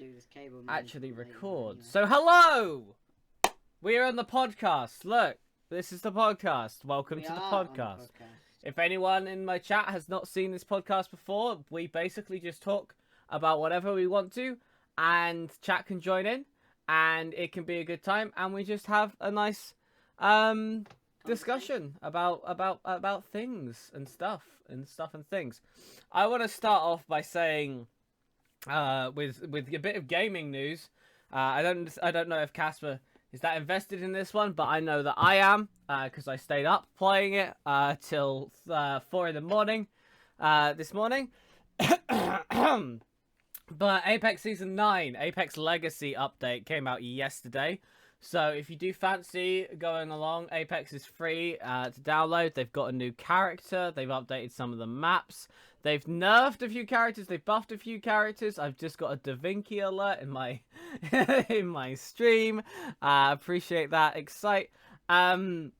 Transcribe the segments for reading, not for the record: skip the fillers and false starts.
do this cable actually management later record. anyway. So hello! We are on the podcast. Look, this is the podcast. Welcome We to the are on the podcast. podcast. If anyone in my chat has not seen this podcast before, we basically just talk about whatever we want to, and chat can join in, and it can be a good time, and we just have a nice discussion about things and stuff and things. I want to start off by saying with a bit of gaming news. I don't know if Casper is that invested in this one, but I know that I am because I stayed up playing it till 4 in the morning this morning. But Apex Season 9, Apex Legacy update came out yesterday. So if you do fancy going along, Apex is free to download. They've got a new character. They've updated some of the maps. They've nerfed a few characters. They've buffed a few characters. I've just got a Da Vinci alert in my in my stream. Appreciate that. Excite. And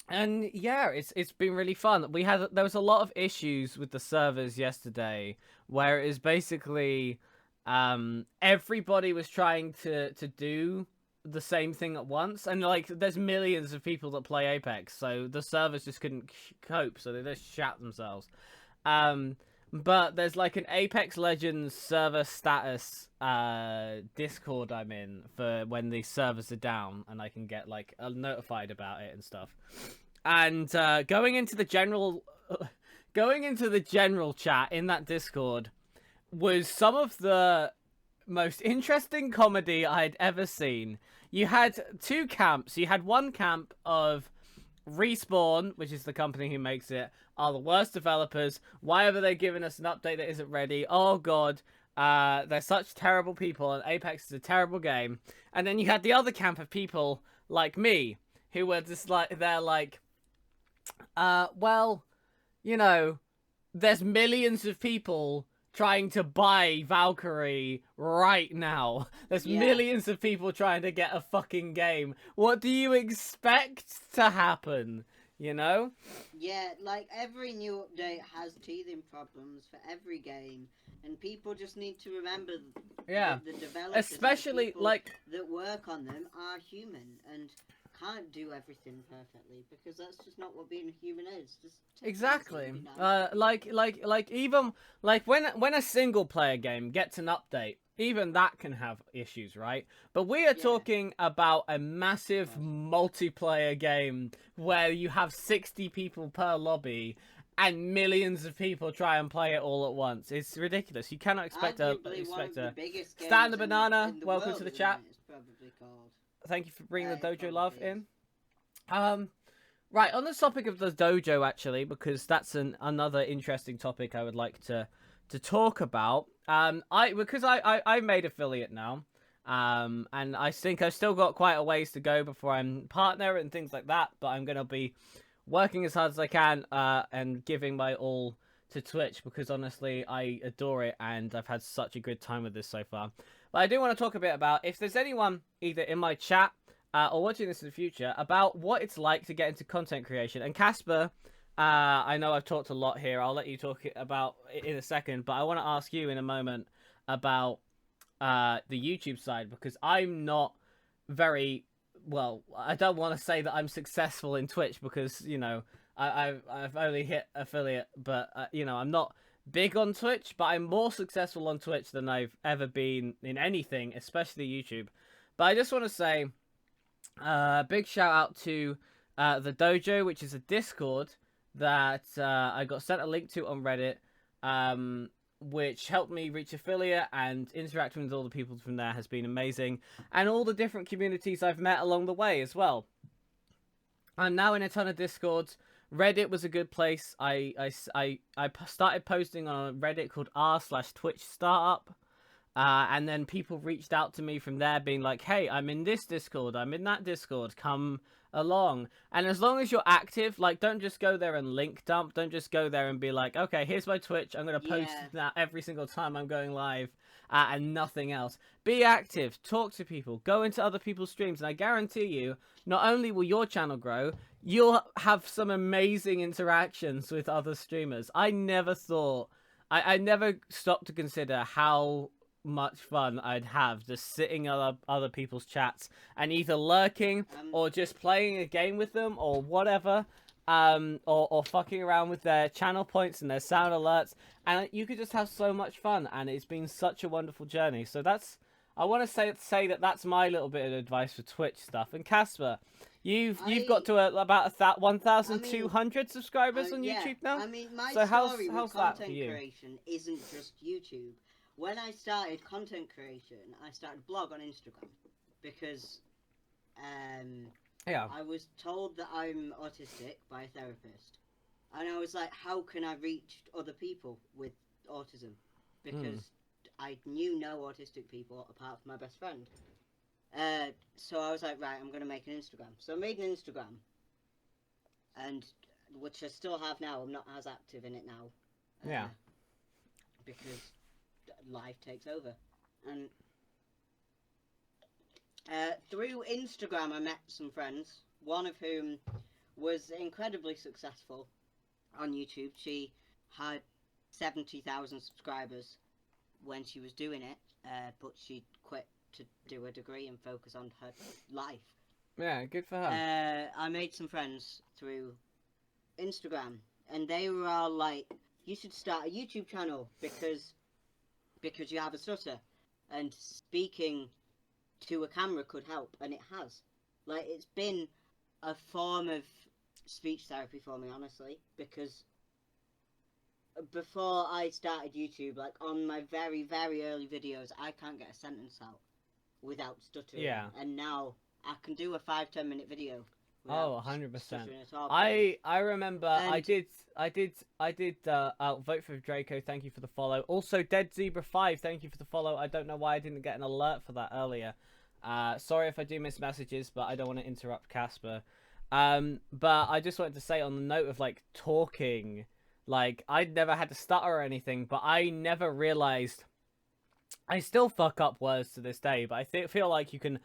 yeah, it's been really fun. There was a lot of issues with the servers yesterday, where it was basically everybody was trying to do the same thing at once, and like there's millions of people that play Apex, so the servers just couldn't cope, so they just shat themselves. But there's like an Apex Legends server status Discord I'm in for when the servers are down, and I can get like notified about it and stuff. And going into the general chat in that Discord was some of the most interesting comedy I'd ever seen. You had two camps. You had one camp of Respawn, which is the company who makes it, are the worst developers. Why are they giving us an update that isn't ready? Oh god, they're such terrible people, and Apex is a terrible game. And then you had the other camp of people like me, who were just like, they're like, well, you know, there's millions of people trying to buy Valkyrie right now. There's millions of people trying to get a fucking game. What do you expect to happen? You know? Yeah, like every new update has teething problems for every game, and people just need to remember that the developers, especially like that work on them, are human and can't do everything perfectly, because that's just not what being a human is. Just exactly. Nice. Like even like when a single player game gets an update, even that can have issues, right? But we are talking about a massive multiplayer game where you have 60 people per lobby and millions of people try and play it all at once. It's ridiculous. You cannot expect a Stand the Banana. Welcome to the chat. It's probably called. Thank you for bringing the dojo love in. Right, on the topic of the dojo, actually, because that's another interesting topic I would like to talk about. I made affiliate now, and I think I've still got quite a ways to go before I'm partner and things like that. But I'm gonna be working as hard as I can and giving my all to Twitch, because honestly I adore it and I've had such a good time with this so far. But I do want to talk a bit about, if there's anyone either in my chat or watching this in the future, about what it's like to get into content creation. And Casper, I know I've talked a lot here. I'll let you talk about it in a second, but I want to ask you in a moment about the YouTube side, because I'm not very well. I don't want to say that I'm successful in Twitch, because you know I've only hit affiliate, but you know, I'm not big on Twitch, but I'm more successful on Twitch than I've ever been in anything, especially YouTube. But I just want to say big shout out to the dojo, which is a Discord that I got sent a link to on Reddit, which helped me reach affiliate, and interacting with all the people from there has been amazing, and all the different communities I've met along the way as well. I'm now in a ton of Discords. Reddit was a good place. I started posting on a Reddit called r/Twitch Startup. And then people reached out to me from there being like, hey, I'm in this Discord, I'm in that Discord, come along. And as long as you're active, like, don't just go there and link dump. Don't just go there and be like, okay, here's my Twitch, I'm going to post that every single time I'm going live, and nothing else. Be active, talk to people, go into other people's streams, and I guarantee you, not only will your channel grow, you'll have some amazing interactions with other streamers. I never thought, I never stopped to consider how much fun I'd have just sitting in other people's chats and either lurking or just playing a game with them or whatever. Or fucking around with their channel points and their sound alerts, and you could just have so much fun, and it's been such a wonderful journey. So I want to say that that's my little bit of advice for Twitch stuff. And Casper, you've got to about 1,200 subscribers on YouTube now. I mean, my so story how's with that content for you? creation isn't just YouTube. When I started content creation, I started a blog on Instagram because I was told that I'm autistic by a therapist, and I was like, how can I reach other people with autism? Because I knew no autistic people apart from my best friend. So I was like, right, I'm going to make an Instagram. So I made an Instagram, and which I still have now. I'm not as active in it now. Because life takes over. And through Instagram, I met some friends, one of whom was incredibly successful on YouTube. She had 70,000 subscribers when she was doing it, but she quit to do a degree and focus on her life. Yeah, good for her. I made some friends through Instagram, and they were all like, you should start a YouTube channel because you have a stutter, and speaking to a camera could help, and it has. Like, it's been a form of speech therapy for me, honestly, because before I started YouTube, like, on my very, very early videos, I can't get a sentence out without stuttering. Yeah. And now I can do a 5-10 minute video. 100%. I remember I did vote for Draco. Thank you for the follow. Also, Dead Zebra 5. Thank you for the follow. I don't know why I didn't get an alert for that earlier. Sorry if I do miss messages, but I don't want to interrupt Casper. But I just wanted to say, on the note of like talking, like I'd never had to stutter or anything, but I never realized. I still fuck up words to this day, but I feel like you can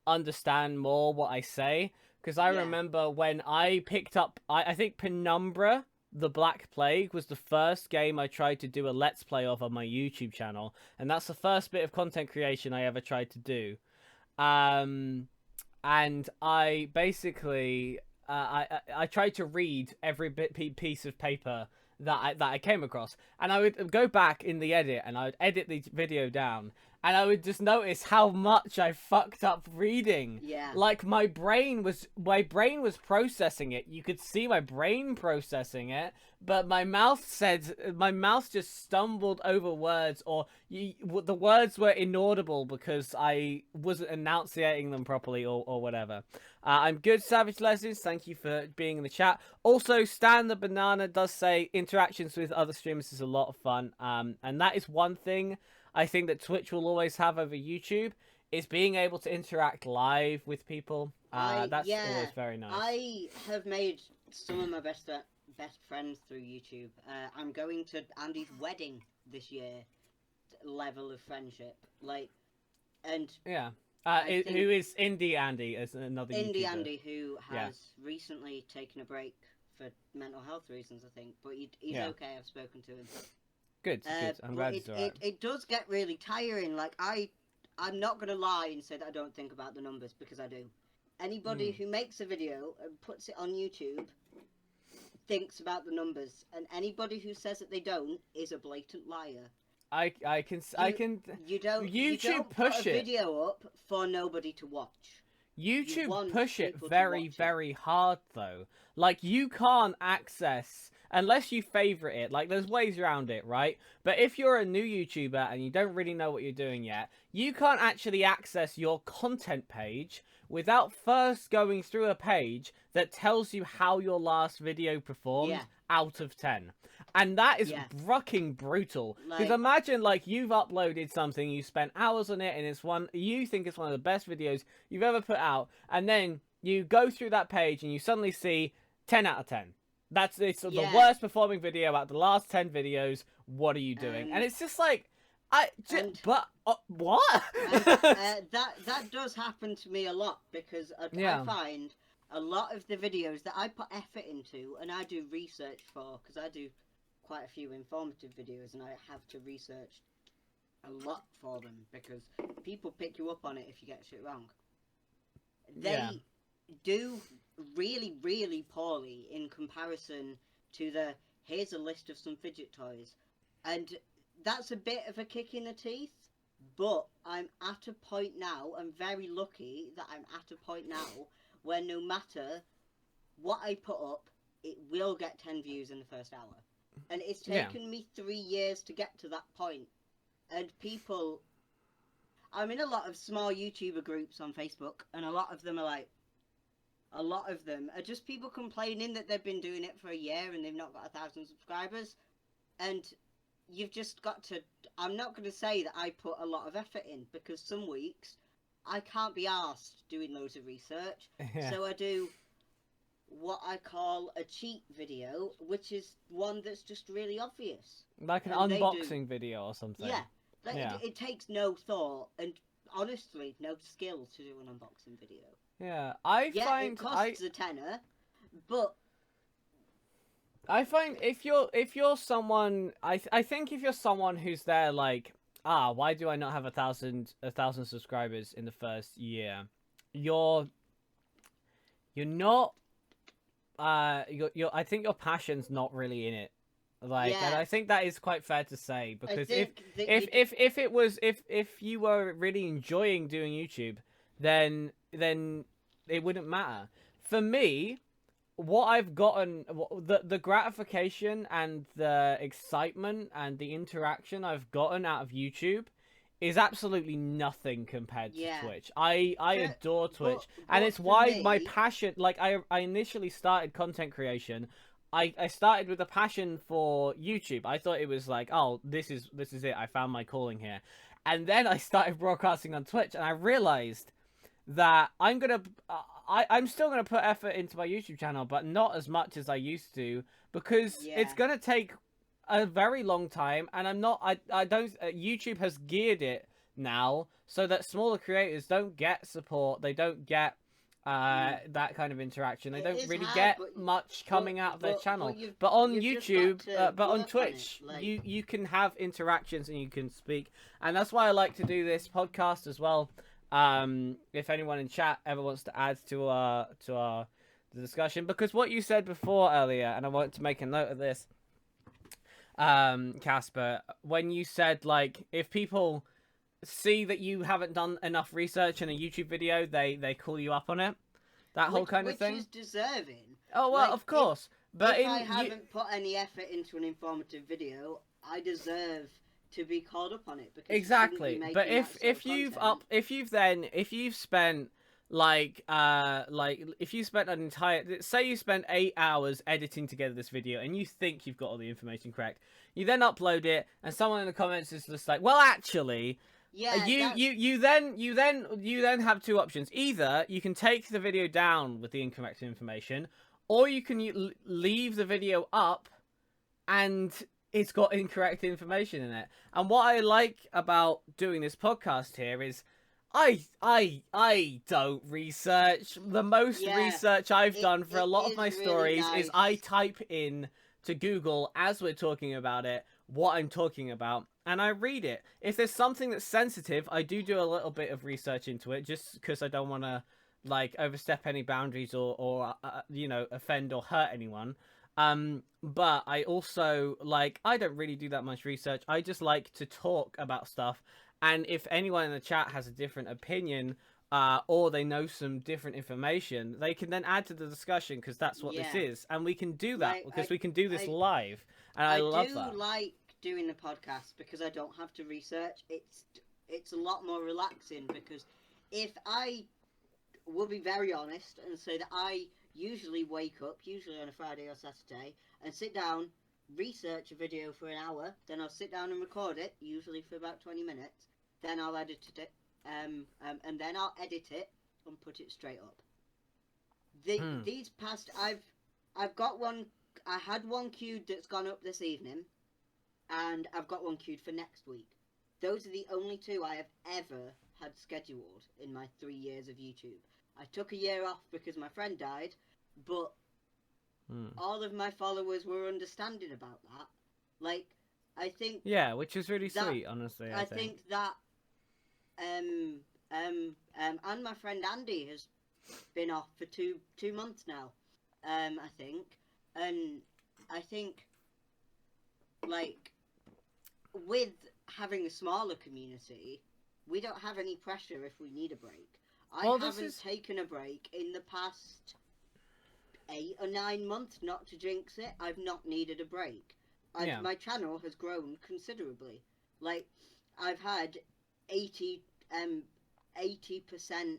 understand more what I say. Because I remember when I picked up, I think Penumbra, the Black Plague, was the first game I tried to do a Let's Play of on my YouTube channel. And that's the first bit of content creation I ever tried to do. And I basically, I tried to read every piece of paper that I came across. And I would go back in the edit, and I would edit the video down. And I would just notice how much I fucked up reading. Yeah. Like my brain was processing it. You could see my brain processing it, but my mouth just stumbled over words, or the words were inaudible because I wasn't enunciating them properly, or whatever. I'm good, Savage Legends. Thank you for being in the chat. Also, Stan the Banana does say interactions with other streamers is a lot of fun. And that is one thing I think that Twitch will always have over YouTube, is being able to interact live with people. That's always very nice. I have made some of my best friends through YouTube. I'm going to Andy's wedding this year. Level of friendship, like, and yeah. Who is Indie Andy as another Indie YouTuber. Andy, who has recently taken a break for mental health reasons, I think, but he's okay. I've spoken to him. Good. I'm glad it's alright. It does get really tiring. Like, I'm not going to lie and say that I don't think about the numbers, because I do. Anybody who makes a video and puts it on YouTube thinks about the numbers, and anybody who says that they don't is a blatant liar. You don't push put a video up for nobody to watch. YouTube push it very, very hard, though. Like, you can't access, unless you favorite it. Like, there's ways around it, right? But if you're a new YouTuber and you don't really know what you're doing yet, you can't actually access your content page without first going through a page that tells you how your last video performed out of 10. And that is fucking brutal. Because imagine, like, you've uploaded something, you spent hours on it, and you think it's one of the best videos you've ever put out, and then you go through that page and you suddenly see 10 out of 10. It's the worst performing video out of the last 10 videos. What are you doing? And it's just like, what? That does happen to me a lot, because I find a lot of the videos that I put effort into and I do research for, because I do quite a few informative videos and I have to research a lot for them because people pick you up on it if you get shit wrong. They do really, really poorly in comparison to the here's a list of some fidget toys. And that's a bit of a kick in the teeth, but I'm at a point now, I'm very lucky that I'm at a point now where no matter what I put up, it will get 10 views in the first hour. And it's taken me 3 years to get to that point. And people... I'm in a lot of small YouTuber groups on Facebook, and a lot of them are just people complaining that they've been doing it for a year and they've not got 1,000 subscribers. And you've just got to... I'm not going to say that I put a lot of effort in, because some weeks I can't be arsed doing loads of research. Yeah. So I do what I call a cheat video, which is one that's just really obvious. Like an unboxing video or something. Yeah. It takes no thought and, honestly, no skill to do an unboxing video. Yeah, it costs a tenner, but I find if you're someone, I think if you're someone who's there like, why do I not have 1,000 subscribers in the first year? You're not, I think your passion's not really in it. Like, and I think that is quite fair to say, because if you were really enjoying doing YouTube, then it wouldn't matter. For me, what I've gotten, the gratification and the excitement and the interaction I've gotten out of YouTube is absolutely nothing compared to Twitch. I adore Twitch, and it's why my passion, like I initially started content creation. I started with a passion for YouTube. I thought it was like, oh, this is it. I found my calling here. And then I started broadcasting on Twitch, and I realized that I'm still gonna put effort into my YouTube channel, but not as much as I used to, because it's gonna take a very long time, and YouTube has geared it now so that smaller creators don't get support. They don't get that kind of interaction. They don't really get much coming out of their channel. But on YouTube, but on Twitch, you can have interactions and you can speak, and that's why I like to do this podcast as well. If anyone in chat ever wants to add to the discussion, because what you said before earlier, and I want to make a note of this, Casper, when you said, like, if people see that you haven't done enough research in a YouTube video, they call you up on it. That whole kind of thing. Which is deserving. Oh, well, of course. But if I haven't put any effort into an informative video, I deserve to be called up on it. Because exactly. But if you've spent if you spent an entire, say you spent 8 hours editing together this video and you think you've got all the information correct, you then upload it and someone in the comments is just like, well, actually, you then have two options. Either you can take the video down with the incorrect information, or you can leave the video up and it's got incorrect information in it. And what I like about doing this podcast here is I don't research. The most research I've done for a lot of my stories is I type in to Google as we're talking about it what I'm talking about, and I read it. If there's something that's sensitive, I do a little bit of research into it, just because I don't want to overstep any boundaries or offend or hurt anyone. But I also I don't really do that much research. I just like to talk about stuff. And if anyone in the chat has a different opinion, or they know some different information, they can then add to the discussion, because that's what this is. And we can do that because we can do this live. And I love that. I do like doing the podcast because I don't have to research. It's a lot more relaxing, because if I will be very honest and say that I usually wake up, usually on a Friday or Saturday, and sit down, research a video for an hour, then I'll sit down and record it, usually for about 20 minutes, then I'll edit it, and then I'll edit it and put it straight up. These past, I've got one, I had one queued that's gone up this evening, and I've got one queued for next week. Those are the only two I have ever had scheduled in my 3 years of YouTube. I took a year off because my friend died, but all of my followers were understanding about that. I think Yeah, which is really that sweet, honestly. I think. think that and my friend Andy has been off for two months now. I think, and I think like with having a smaller community, we don't have any pressure if we need a break. I Well, haven't taken a break in the past 8 or 9 months. Not to jinx it, I've not needed a break. Yeah. My channel has grown considerably. Like, I've had 80 80%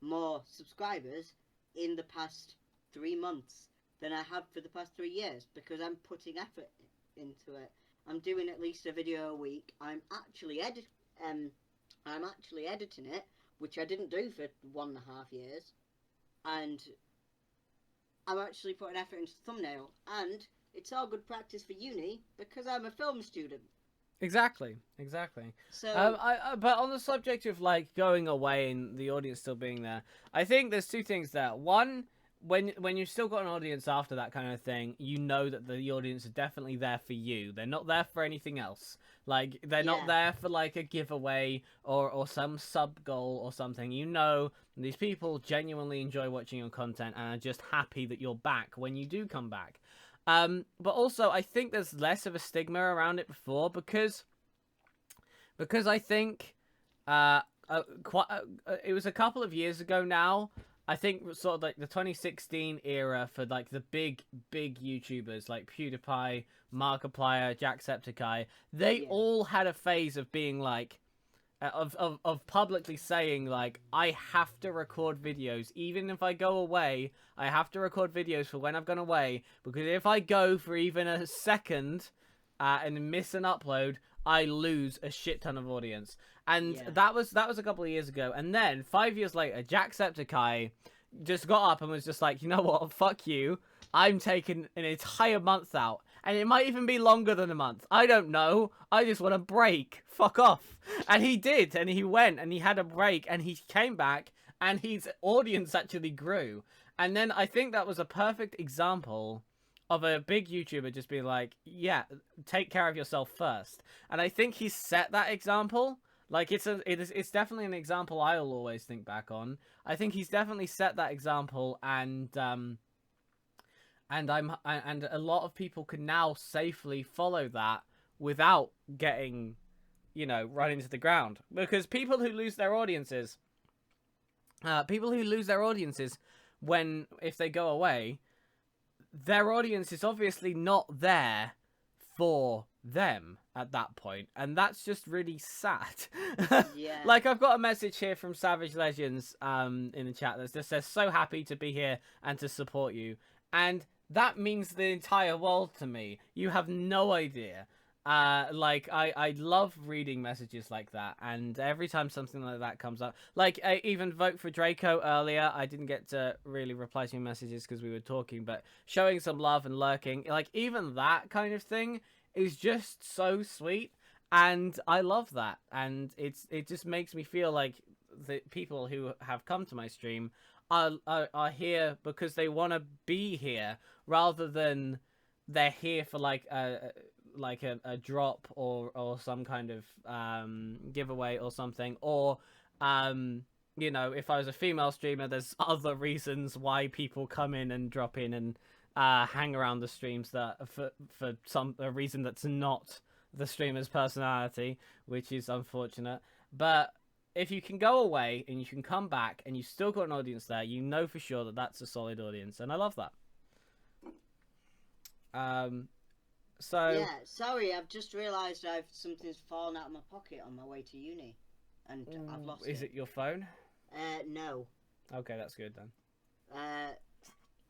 more subscribers in the past 3 months than I have for the past 3 years because I'm putting effort into it. I'm doing at least a video a week. I'm actually editing it, which I didn't do for 1.5 years, and I'm actually putting effort into the thumbnail, and it's all good practice for uni because I'm a film student. Exactly. So But on the subject of like going away and the audience still being there, I think there's two things there. One, when you've still got an audience after that kind of thing, you know that the audience is definitely there for you. They're not there for anything else. Like they're not there for like a giveaway or some sub goal or something. You know these people genuinely enjoy watching your content and are just happy that you're back when you do come back. But also I think there's less of a stigma around it before because I think it was a couple of years ago now. I think sort of like the 2016 era for like the big YouTubers like PewDiePie, Markiplier, Jacksepticeye. They all had a phase of being like of publicly saying like I have to record videos even if I go away. I have to record videos for when I've gone away because if I go for even a second and miss an upload, I lose a shit ton of audience. And that was a couple of years ago. And then 5 years later, Jacksepticeye just got up and was just like, you know what, fuck you. I'm taking an entire month out. And it might even be longer than a month. I don't know. I just want a break. Fuck off. And he did. And he went and he had a break and he came back and his audience actually grew. And then I think that was a perfect example of a big YouTuber just being like, yeah, take care of yourself first. And I think he set that example. Like it's definitely an example I'll always think back on. I think he's definitely set that example, and a lot of people can now safely follow that without getting, run into the ground. Because people who lose their audiences, if they go away, their audience is obviously not there for them at that point, and that's just really sad. Like I've got a message here from Savage Legends in the chat that just says, so happy to be here and to support you, and that means the entire world to me. You have no idea. Like I love reading messages like that, and every time something like that comes up, like I even vote for Draco earlier. I didn't get to really reply to your messages because we were talking, but showing some love and lurking, like even that kind of thing is just so sweet, and I love that, and it just makes me feel like the people who have come to my stream are here because they want to be here rather than they're here for like a drop or some kind of giveaway or something, or if I was a female streamer, there's other reasons why people come in and drop in and hang around the streams that for a reason that's not the streamer's personality, which is unfortunate. But if you can go away and you can come back and you still got an audience there, you know for sure that that's a solid audience, and I love that. So yeah, sorry, I've just realised something's fallen out of my pocket on my way to uni, and I've lost it. Is it your phone? No. Okay, that's good then.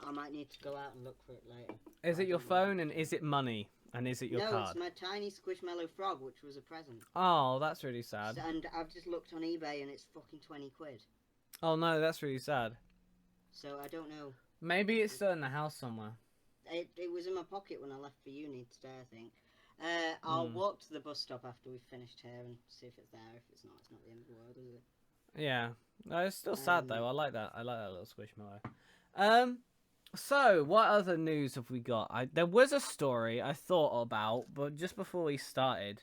I might need to go out and look for it later. Is it your phone, and is it money, and is it your card? No, it's my tiny Squishmallow frog, which was a present. Oh, that's really sad. And I've just looked on eBay, and it's fucking 20 quid. Oh no, that's really sad. So I don't know. Maybe it's still in the house somewhere. It was in my pocket when I left for uni today, I think. I'll walk to the bus stop after we've finished here and see if it's there. If it's not the end of the world, is it? Yeah. No, it's still sad though. I like that. I like that little Squishmallow. So, what other news have we got? There was a story I thought about, but just before we started,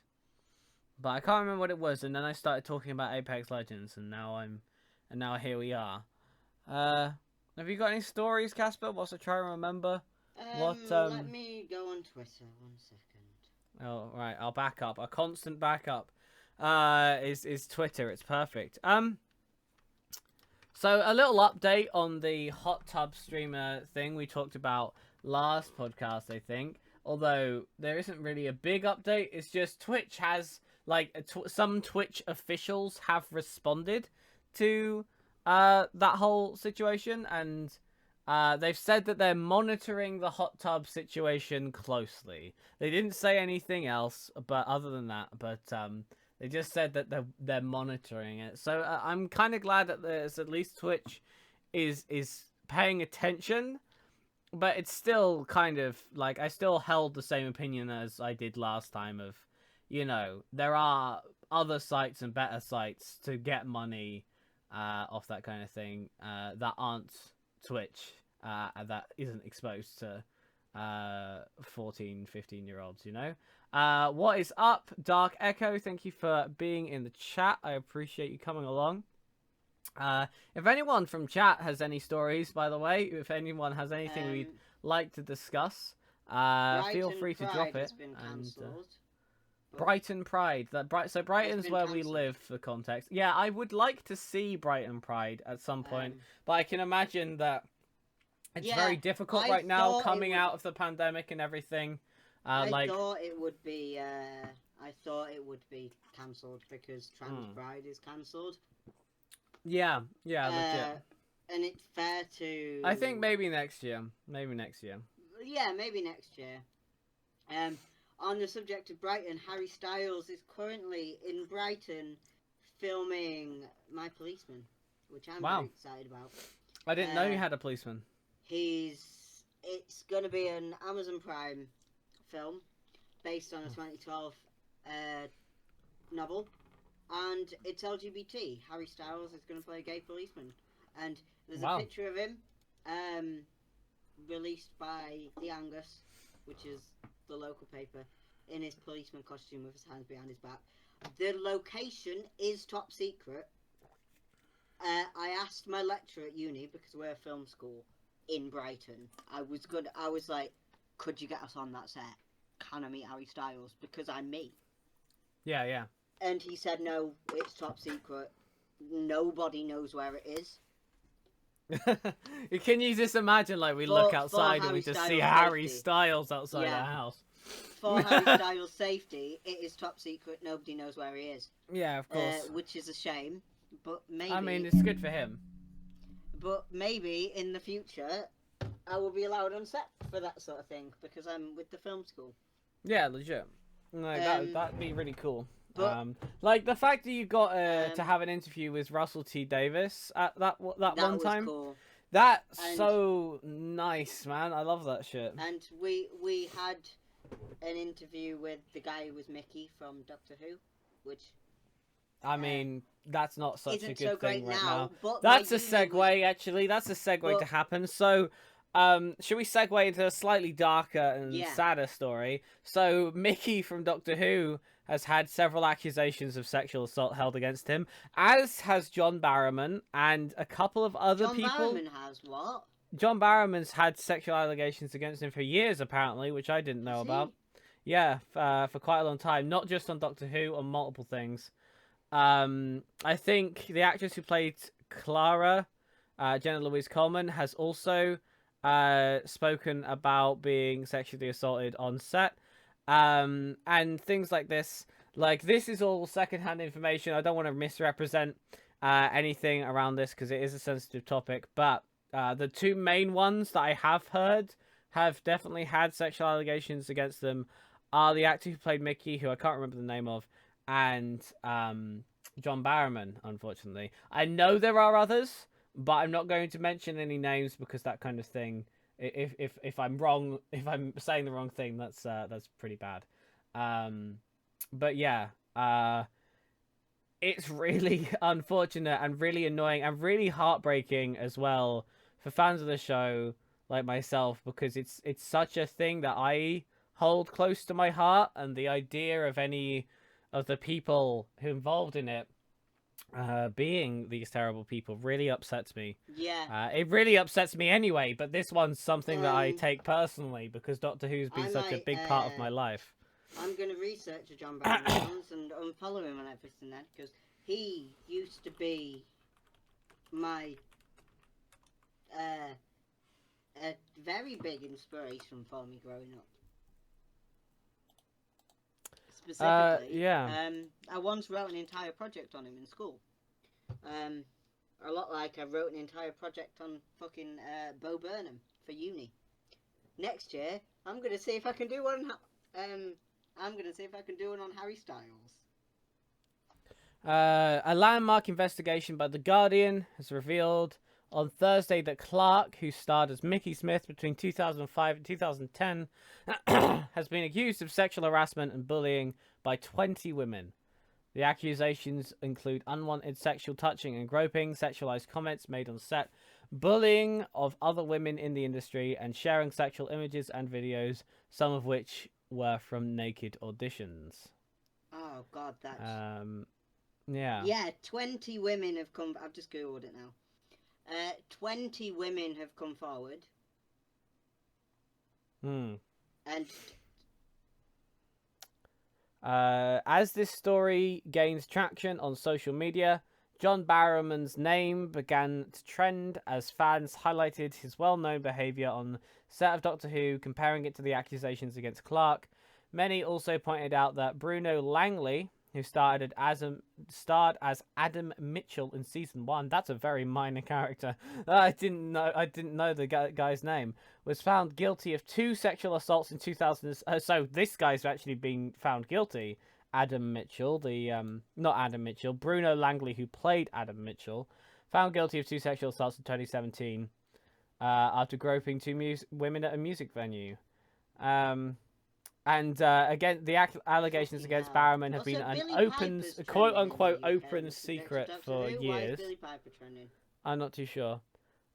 but I can't remember what it was, and then I started talking about Apex Legends, and now here we are. Uh, have you got any stories, Casper? Whilst I try and remember what Let me go on Twitter. 1 second. Oh, right, I'll back up. A constant backup. Is Twitter? It's perfect. So a little update on the hot tub streamer thing we talked about last podcast, I think. Although there isn't really a big update, it's just Twitch has some Twitch officials have responded to that whole situation, and they've said that they're monitoring the hot tub situation closely. They didn't say anything else, but other than that, they just said that they're monitoring it. So I'm kind of glad that there's at least Twitch is paying attention, but it's still kind of like I still held the same opinion as I did last time of, there are other sites and better sites to get money off that kind of thing that aren't Twitch, that isn't exposed to 14, 15-year-olds, What is up, Dark Echo? Thank you for being in the chat. I appreciate you coming along. If anyone from chat has any stories, by the way, if anyone has anything we'd like to discuss, feel free to drop it. And Brighton Pride. So Brighton's where we live, for context. Yeah, I would like to see Brighton Pride at some point, but I can imagine that it's very difficult right now, coming out of the pandemic and everything. I thought it would be. I thought it would be cancelled because Trans Pride is cancelled. Yeah, legit. And it's fair to. I think maybe next year. Yeah, maybe next year. On the subject of Brighton, Harry Styles is currently in Brighton filming My Policeman, which I'm very excited about. I didn't know you had a policeman. It's going to be an Amazon Prime film based on a 2012 novel, and it's LGBT. Harry Styles is going to play a gay policeman, and there's a picture of him released by The Angus, which is the local paper, in his policeman costume with his hands behind his back. The location is top secret. I asked my lecturer at uni, because we're a film school in Brighton, I was like, could you get us on that set? Can I meet Harry Styles? Because I'm me. Yeah. And he said, no, it's top secret. Nobody knows where it is. Can you just imagine, we look outside and we just see Harry Styles outside our house? For Harry Styles' safety, it is top secret. Nobody knows where he is. Yeah, of course. Which is a shame, but maybe... I mean, it's good for him. But maybe, in the future, I will be allowed on set for that sort of thing, because I'm with the film school. Yeah, legit. No, that'd be really cool. But, the fact that you got to have an interview with Russell T Davies at that one time, cool. That's so nice, man. I love that shit. And we had an interview with the guy who was Mickey from Doctor Who, which I mean, that's not such a good thing right now. But that's a segue, actually. That's a segue to happen. So, should we segue into a slightly darker and sadder story? So, Mickey from Doctor Who has had several accusations of sexual assault held against him, as has John Barrowman and a couple of other people. John Barrowman has what? John Barrowman's had sexual allegations against him for years, apparently, which I didn't know about. Yeah, for quite a long time. Not just on Doctor Who, on multiple things. I think the actress who played Clara, Jenna Louise Coleman, has also spoken about being sexually assaulted on set. And things like this. This is all secondhand information. I don't want to misrepresent anything around this because it is a sensitive topic. But the two main ones that I have heard have definitely had sexual allegations against them are the actor who played Mickey, who I can't remember the name of, and John Barrowman, unfortunately. I know there are others, but I'm not going to mention any names because that kind of thing, if I'm wrong, if I'm saying the wrong thing, that's pretty bad. But yeah, it's really unfortunate and really annoying and really heartbreaking as well for fans of the show. like myself, because it's such a thing that I hold close to my heart, and the idea of any of the people who involved in it being these terrible people really upsets me. Yeah. It really upsets me anyway, but this one's something that I Um, take personally because Doctor Who's been I such a might. big part of my life. I'm gonna research the John Barrowman ones and unfollow him and everything then, because he used to be my a very big inspiration for me growing up. Specifically, Yeah. I once wrote an entire project on him in school. A lot like I wrote an entire project on fucking Bo Burnham for uni. Next year, I'm gonna see if I can do one. I'm gonna see if I can do one on Harry Styles. A landmark investigation by The Guardian has revealed on Thursday that Clark, who starred as Mickey Smith between 2005 and 2010, has been accused of sexual harassment and bullying by 20 women. The accusations include unwanted sexual touching and groping, sexualized comments made on set, bullying of other women in the industry, and sharing sexual images and videos, some of which were from naked auditions. Oh God, that's Yeah. yeah. 20 women have come. I've just googled it now. 20 women have come forward, and as this story gains traction on social media, John Barrowman's name began to trend as fans highlighted his well-known behavior on set of Doctor Who, comparing it to the accusations against Clark. Many also pointed out that Bruno Langley, who starred as Adam Mitchell in season 1, that's a very minor character. I didn't know the guy's name, was found guilty of 2 sexual assaults in 2000. So this guy's actually been found guilty. Adam Mitchell, not Adam Mitchell, Bruno Langley, who played Adam Mitchell, found guilty of 2 sexual assaults in 2017 after groping 2 women at a music venue. And again, the allegations against Barrowman have been an open, quote-unquote, open secret for years. Why is Billie Piper trending? I'm not too sure.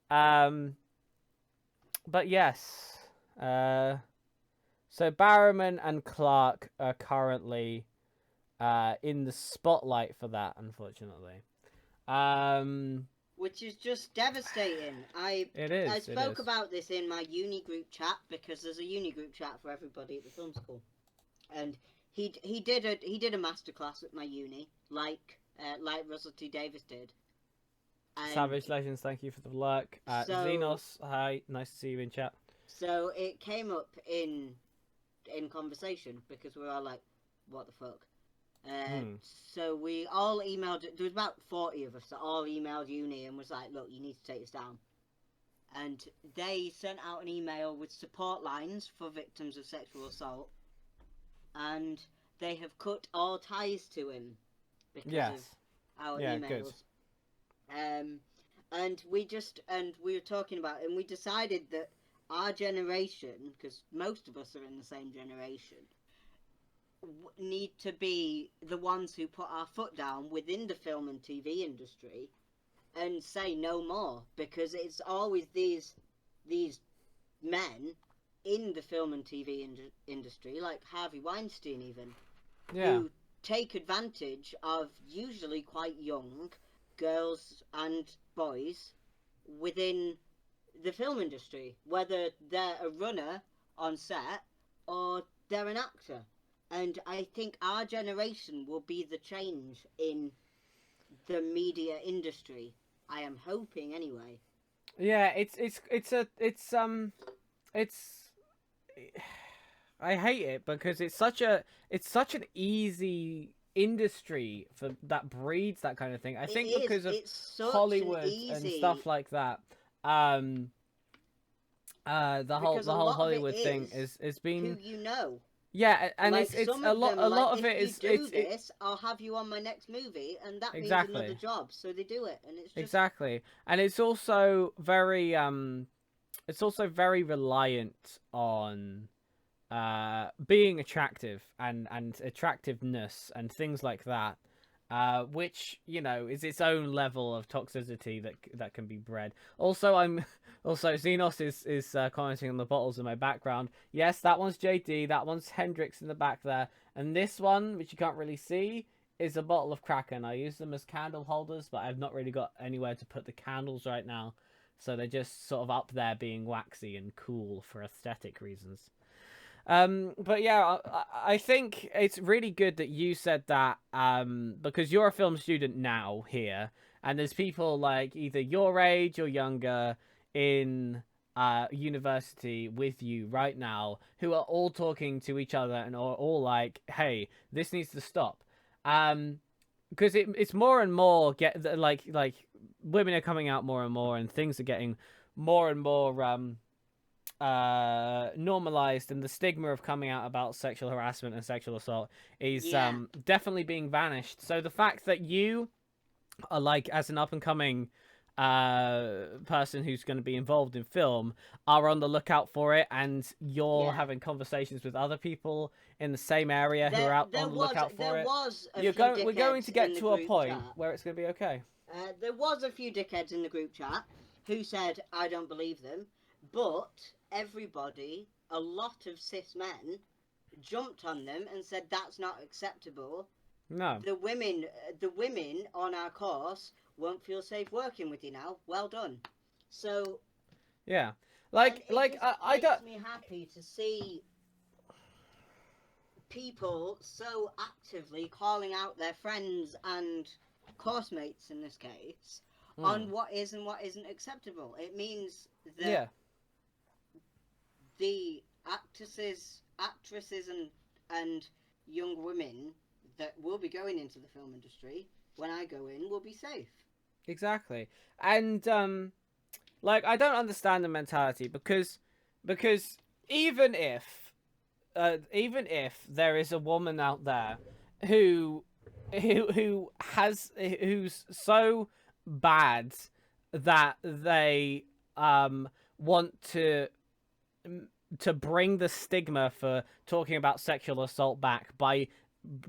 But yes. So Barrowman and Clark are currently in the spotlight for that, unfortunately. Which is just devastating. I spoke about this in my uni group chat, because there's a uni group chat for everybody at the film school, and he did a masterclass at my uni, like Russell T Davis did. And Savage Legends, thank you for the lurk. Xenos, hi, nice to see you in chat. So it came up in conversation, because we were all like, "What the fuck?" So we all emailed. There was about 40 of us that all emailed uni and was like, "Look, you need to take this down." And they sent out an email with support lines for victims of sexual assault, and they have cut all ties to him because of our emails. Good. And we were talking about it, and we decided that our generation, because most of us are in the same generation, need to be the ones who put our foot down within the film and TV industry and say no more, because it's always these men in the film and TV industry, like Harvey Weinstein even, who take advantage of usually quite young girls and boys within the film industry, whether they're a runner on set or they're an actor. And I think our generation will be the change in the media industry. I am hoping, anyway. Yeah, I hate it because it's such an easy industry for that breeds that kind of thing. I think because of Hollywood and stuff like that. The whole Hollywood thing is being who you know. Yeah, and like it's a lot of it is if you do this, I'll have you on my next movie, and that means another job. So they do it, and it's just... Exactly, and it's also very reliant on being attractive and attractiveness and things like that. which is its own level of toxicity that can be bred. Also, Xenos is commenting on the bottles in my background. Yes, that one's JD, that one's Hendrix in the back there, and this one, which you can't really see, is a bottle of Kraken. I use them as candle holders, but I've not really got anywhere to put the candles right now, so they're just sort of up there being waxy and cool for aesthetic reasons. But yeah, I think it's really good that you said that, because you're a film student now here, and there's people like either your age or younger in university with you right now who are all talking to each other and are all like, "Hey, this needs to stop," because it's more and more like women are coming out more and more, and things are getting more and more normalized, and the stigma of coming out about sexual harassment and sexual assault is definitely being vanished. So the fact that you are like, as an up and coming person who's going to be involved in film, are on the lookout for it, and you're having conversations with other people in the same area who are out on the lookout for it. We're going to get to a point where it's going to be okay. There was a few dickheads in the group chat who said, "I don't believe them," but everybody, a lot of cis men, jumped on them and said that's not acceptable. No. The women on our course won't feel safe working with you now. Well done. So yeah, I don't. Makes me happy to see people so actively calling out their friends and course mates in this case on what is and what isn't acceptable. It means that the actresses and young women that will be going into the film industry, when I go in, will be safe. Exactly. And I don't understand the mentality, because even if there is a woman out there who's so bad that they want to bring the stigma for talking about sexual assault back by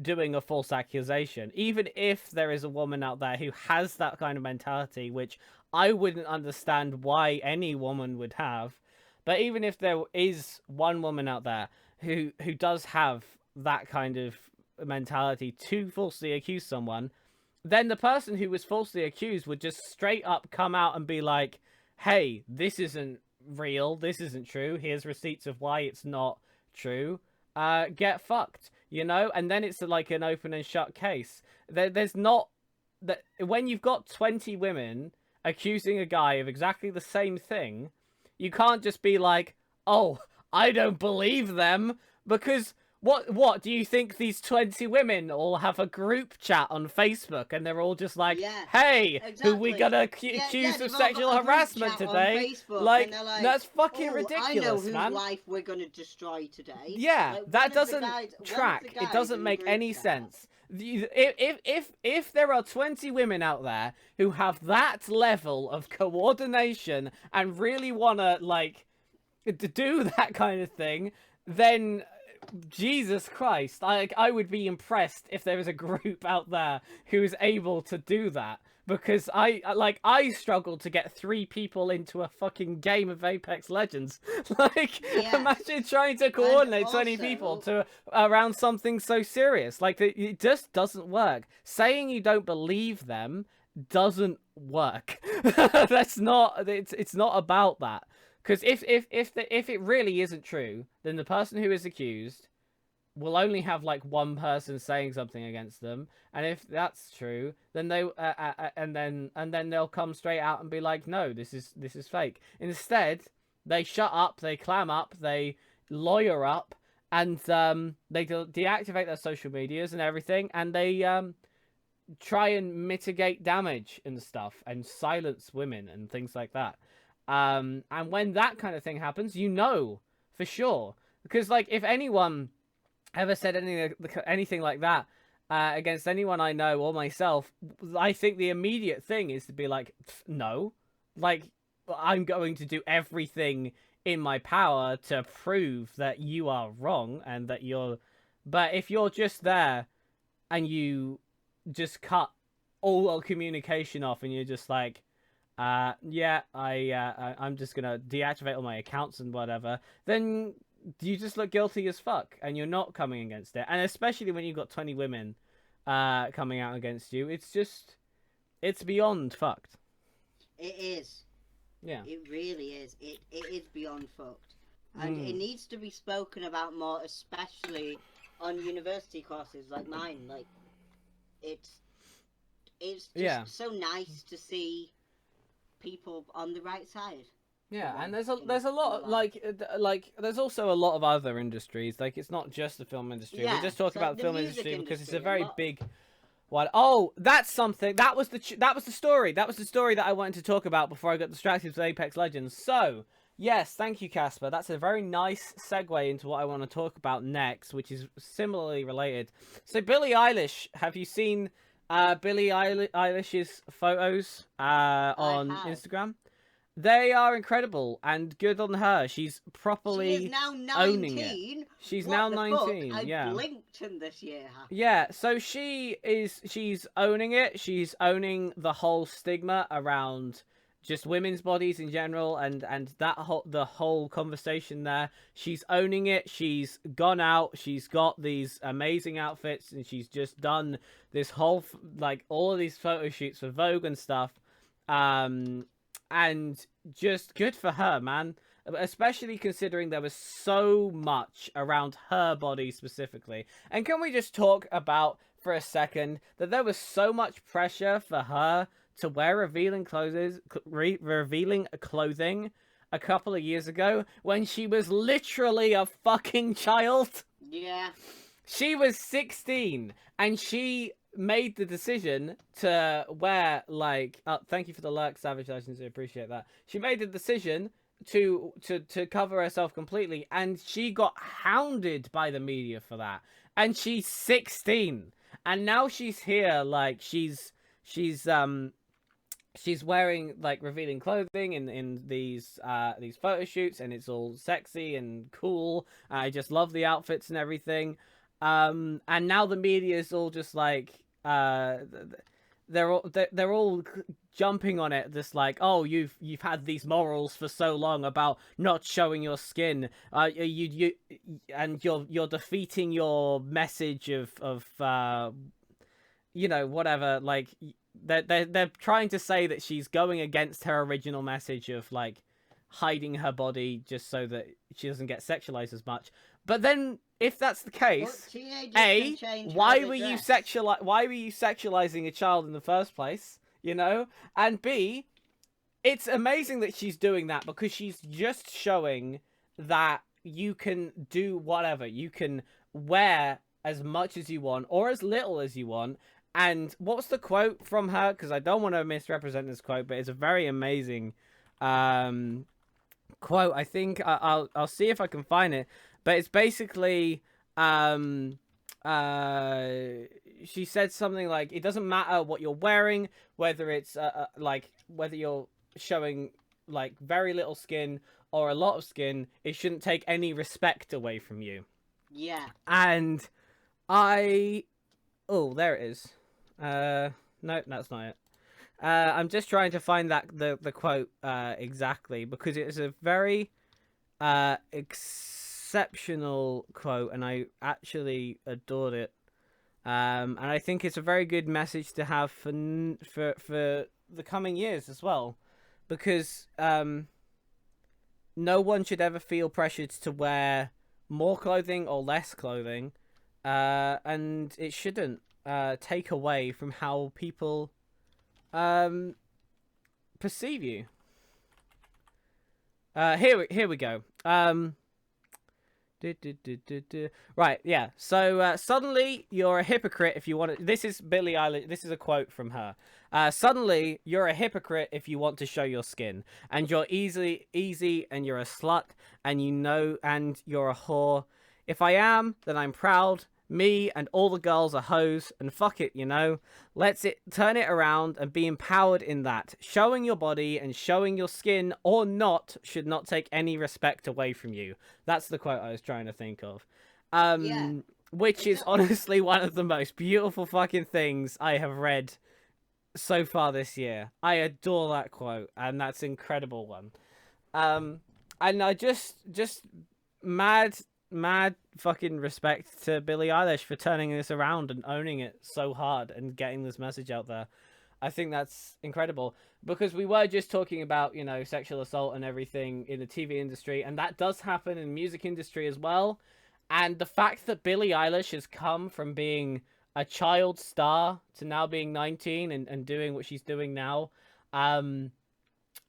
doing a false accusation, even if there is a woman out there who has that kind of mentality, which I wouldn't understand why any woman would have, but even if there is one woman out there who does have that kind of mentality to falsely accuse someone, then the person who was falsely accused would just straight up come out and be like, "Hey, this isn't real, this isn't true, here's receipts of why it's not true, get fucked," and then it's like an open and shut case. There's not that when you've got 20 women accusing a guy of exactly the same thing, you can't just be like, "Oh, I don't believe them," because what do you think these 20 women all have a group chat on Facebook, and they're all just like, "Hey, exactly. Who we gonna accuse of sexual harassment today?" Like, that's fucking ridiculous, I know whose man. life we're gonna destroy today. Yeah, that doesn't track. It doesn't make any sense. If there are 20 women out there who have that level of coordination and really wanna to do that kind of thing, then Jesus Christ, I would be impressed if there was a group out there who is able to do that, because I struggle to get 3 people into a fucking game of Apex Legends. Imagine trying to coordinate 20 people around something so serious. It just doesn't work. Saying you don't believe them doesn't work. It's not about that. Because if it really isn't true, then the person who is accused will only have one person saying something against them, and if that's true, then they and then they'll come straight out and be like, "No, this is fake." Instead, they shut up, they clam up, they lawyer up, and they deactivate their social medias and everything, and they try and mitigate damage and stuff, and silence women and things like that. And when that kind of thing happens, for sure, because if anyone ever said anything like that against anyone I know or myself, I think the immediate thing is to be like, "No, I'm going to do everything in my power to prove that you are wrong and that you're." But if you're just there and you just cut all communication off, and you're just like, yeah, I'm just gonna deactivate all my accounts and whatever, then you just look guilty as fuck, and you're not coming against it. And especially when you've got 20 women coming out against you, it's beyond fucked. It is. Yeah. It really is. It is beyond fucked. And it needs to be spoken about more, especially on university courses like mine. Like, it's just so nice to see people on the right side. Yeah, and there's a lot of, like there's also a lot of other industries. Like, it's not just the film industry. Yeah, We just talk so about the film music industry because it's a industry, very a lot. big one. Oh, that's something. That was the story. That was the story that I wanted to talk about before I got distracted with Apex Legends. So, yes, thank you, Casper. That's a very nice segue into what I want to talk about next, which is similarly related. So, Billie Eilish, have you seen Billie Eilish's photos on Instagram? They are incredible, and good on her. She's properly She is now 19. owning it. She's now 19. Fuck? Yeah. I blinked and this year happened. Yeah, so she's owning it. She's owning the whole stigma around just women's bodies in general, and the whole conversation there. She's owning it. She's gone out. She's got these amazing outfits, and she's just done this whole like all of these photo shoots for Vogue and stuff. And just good for her, man. Especially considering there was so much around her body specifically. And can we just talk about for a second that there was so much pressure for her to wear revealing clothing a couple of years ago when she was literally a fucking child? Yeah. She was 16 and she made the decision to wear, like, thank you for the lurk, Savage. I sincerely appreciate that. She made the decision to cover herself completely, and she got hounded by the media for that. And she's 16, and now she's here, like, she's wearing, like, revealing clothing in these photo shoots, and it's all sexy and cool. I just love the outfits and everything. And now the media is all just like, they're all jumping on it, just like, oh, you've had these morals for so long about not showing your skin, and you're defeating your message of whatever. Like, they're trying to say that she's going against her original message of, like, hiding her body just so that she doesn't get sexualized as much. But then, if that's the case, A, why were you sexualizing a child in the first place? You know? And B, it's amazing that she's doing that because she's just showing that you can do whatever. You can wear as much as you want or as little as you want. And what's the quote from her? Because I don't want to misrepresent this quote, but it's a very amazing quote. I think I'll see if I can find it. But it's basically, she said something like, it doesn't matter what you're wearing, whether it's, like, whether you're showing, like, very little skin or a lot of skin, it shouldn't take any respect away from you. Yeah. And oh, there it is. No, that's not it. I'm just trying to find the quote, exactly, because it is a very, exceptional quote, and I actually adored it. And I think it's a very good message to have for the coming years as well, because no one should ever feel pressured to wear more clothing or less clothing, and it shouldn't take away from how people perceive you. Here we go. Right, yeah. So suddenly you're a hypocrite if you want to. This is Billie Eilish. This is a quote from her. Suddenly you're a hypocrite if you want to show your skin, and you're easy, and you're a slut, and and you're a whore. If I am, then I'm proud. Me and all the girls are hoes, and fuck it, Let's turn it around and be empowered in that. Showing your body and showing your skin or not should not take any respect away from you. That's the quote I was trying to think of. Yeah. which is Exactly. honestly one of the most beautiful fucking things I have read so far this year. I adore that quote, and that's an incredible one. And I just mad, mad fucking respect to Billie Eilish for turning this around and owning it so hard and getting this message out there. I think that's incredible because we were just talking about, sexual assault and everything in the TV industry, and that does happen in the music industry as well. And the fact that Billie Eilish has come from being a child star to now being 19 and doing what she's doing now, um,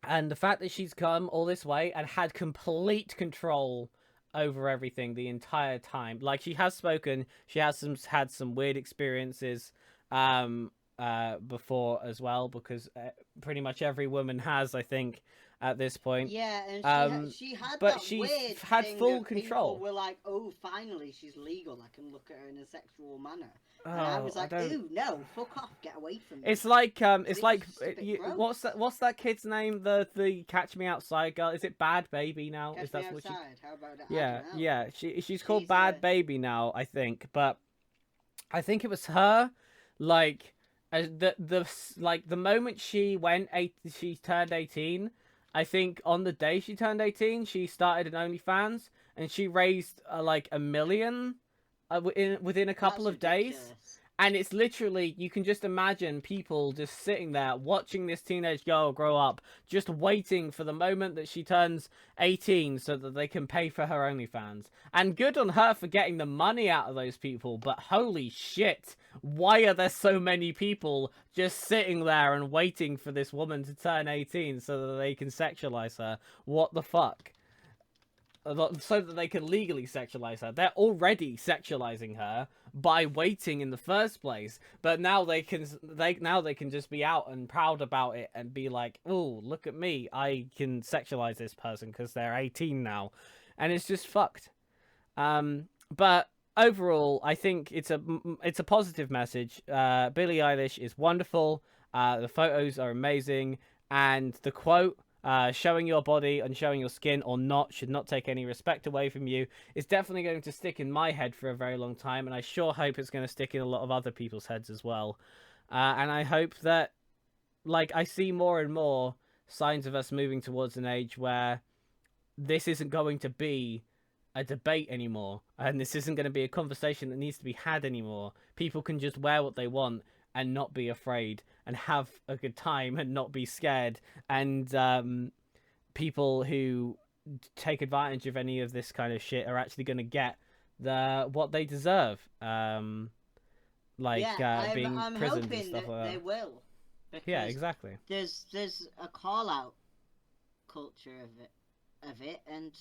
and the fact that she's come all this way and had complete control over everything the entire time. Like, she has spoken, she has had some weird experiences before as well, because pretty much every woman has, I think, at this point. Yeah, and she had But that she's weird had thing full of control. people were like, "Oh, finally she's legal. I can look at her in a sexual manner." Oh, And I was I like, don't... "Ooh, no, fuck off, get away from me." It's like It's just a bit gross. what's that kid's name? The Catch Me Outside girl. Is it Bad Baby now? Catch Is me that what she? outside. How about that? I Yeah, don't know. yeah. She's called She's Bad Baby now, I think. But I think it was her, like, the moment she she turned 18. I think on the day she turned 18, she started an OnlyFans, and she raised like $1 million within a couple That's of days. ridiculous. And it's literally, you can just imagine people just sitting there watching this teenage girl grow up, just waiting for the moment that she turns 18 so that they can pay for her OnlyFans. And good on her for getting the money out of those people, but holy shit, why are there so many people just sitting there and waiting for this woman to turn 18 so that they can sexualize her? What the fuck? So that they can legally sexualize her. They're already sexualizing her by waiting in the first place, but now they can just be out and proud about it and be like, "Oh, look at me! I can sexualize this person because they're 18 now," and it's just fucked. But overall, I think it's a positive message. Billie Eilish is wonderful. The photos are amazing, and the quote, showing your body and showing your skin or not should not take any respect away from you, is definitely going to stick in my head for a very long time, and I sure hope it's going to stick in a lot of other people's heads as well. And I hope that, like, I see more and more signs of us moving towards an age where this isn't going to be a debate anymore, and this isn't going to be a conversation that needs to be had anymore. People can just wear what they want and not be afraid and have a good time and not be scared. And people who take advantage of any of this kind of shit are actually going to get what they deserve. I'm Being I'm prisoned hoping and stuff that like that. they will, because Yeah, exactly. there's a call out culture of it, and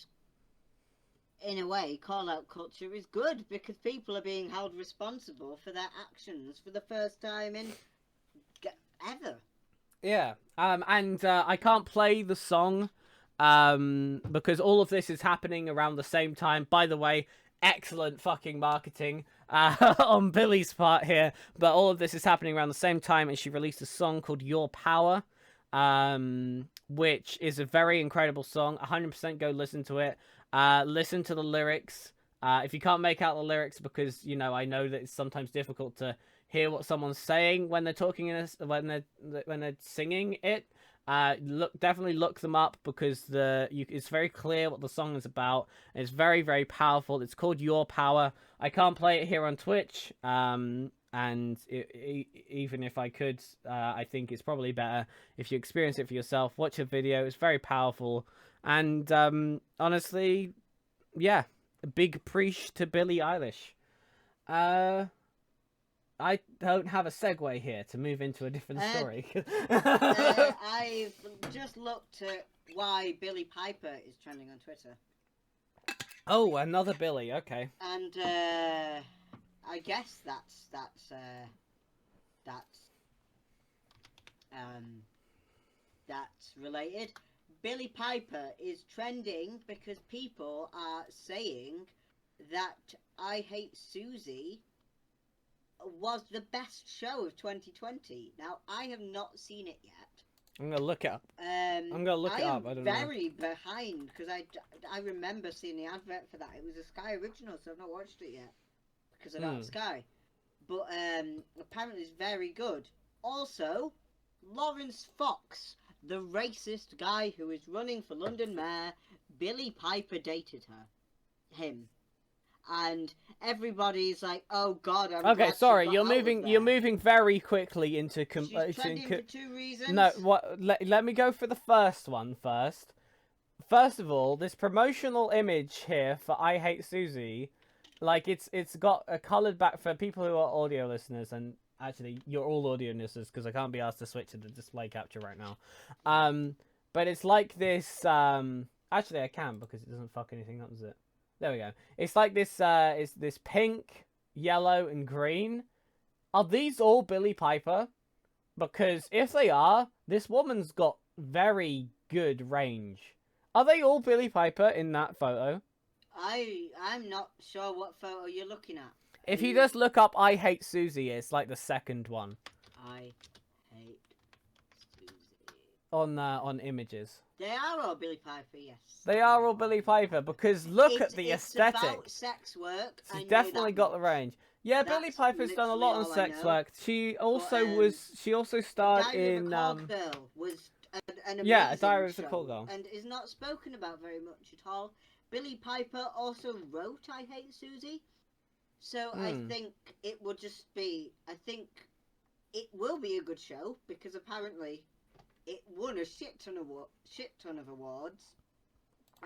in a way, call out culture is good because people are being held responsible for their actions for the first time in ever. Yeah. I can't play the song because all of this is happening around the same time. By the way, excellent fucking marketing on Billie's part here, but all of this is happening around the same time, and she released a song called Your Power, which is a very incredible song. 100% go listen to it. Listen to the lyrics. If you can't make out the lyrics, because I know that it's sometimes difficult to hear what someone's saying when they're talking when they're singing it. Definitely look them up, because it's very clear what the song is about. And it's very, very powerful. It's called Your Power. I can't play it here on Twitch. And even if I could, I think it's probably better if you experience it for yourself. Watch a video. It's very powerful. And honestly, yeah, a big preach to Billie Eilish. I don't have a segue here to move into a different story. I've just looked at why Billie Piper is trending on Twitter. Oh, another Billie. Okay. And I guess that's related. Billie Piper is trending because people are saying that I Hate Susie was the best show of 2020. Now, I have not seen it yet. I'm gonna look it up. I'm gonna look it up. I don't know. I'm very behind because I remember seeing the advert for that. It was a Sky original, so I've not watched it yet because I don't have Sky. But apparently it's very good. Also, Lawrence Fox, the racist guy who is running for London Mayor, Billie Piper dated him. And everybody's like, "Oh God, I'm Okay, glad sorry, she got you're out of moving. there." You're moving very quickly into. She's trending for 2 reasons. No, what? Let me go for the first one first. First of all, this promotional image here for "I Hate Susie," like it's got a coloured back for people who are audio listeners, and actually you're all audio listeners because I can't be asked to switch to the display capture right now. But it's like this. Actually, I can because it doesn't fuck anything up, does it? There we go. It's like this. It's this pink, yellow, and green. Are these all Billie Piper? Because if they are, this woman's got very good range. Are they all Billie Piper in that photo? I'm not sure what photo you're looking at. If you just look up "I Hate Susie," it's like the second one. I hate Susie. On images. They are all Billie Piper, yes. They are all Billie Piper because look at the aesthetic. It's about sex work. She's definitely got the range. Yeah, That's Billie Piper's done a lot on sex work. She also starred in Diary of a Call Girl was an amazing Diary of a show, Call Girl, and is not spoken about very much at all. Billie Piper also wrote "I Hate Susie," so I think it will just be. I think it will be a good show because apparently it won a shit ton of awards